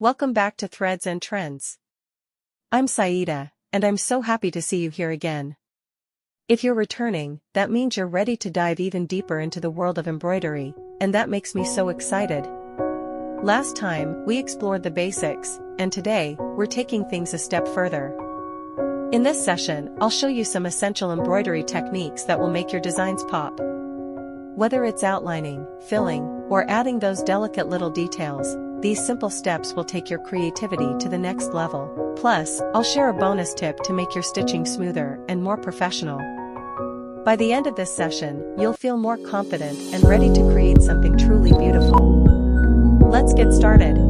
Welcome back to Threads and Trends. I'm Saida, and I'm so happy to see you here again. If you're returning, that means you're ready to dive even deeper into the world of embroidery, and that makes me so excited. Last time, we explored the basics, and today, we're taking things a step further. In this session, I'll show you some essential embroidery techniques that will make your designs pop. Whether it's outlining, filling, or adding those delicate little details, these simple steps will take your creativity to the next level. Plus, I'll share a bonus tip to make your stitching smoother and more professional. By the end of this session, you'll feel more confident and ready to create something truly beautiful. Let's get started.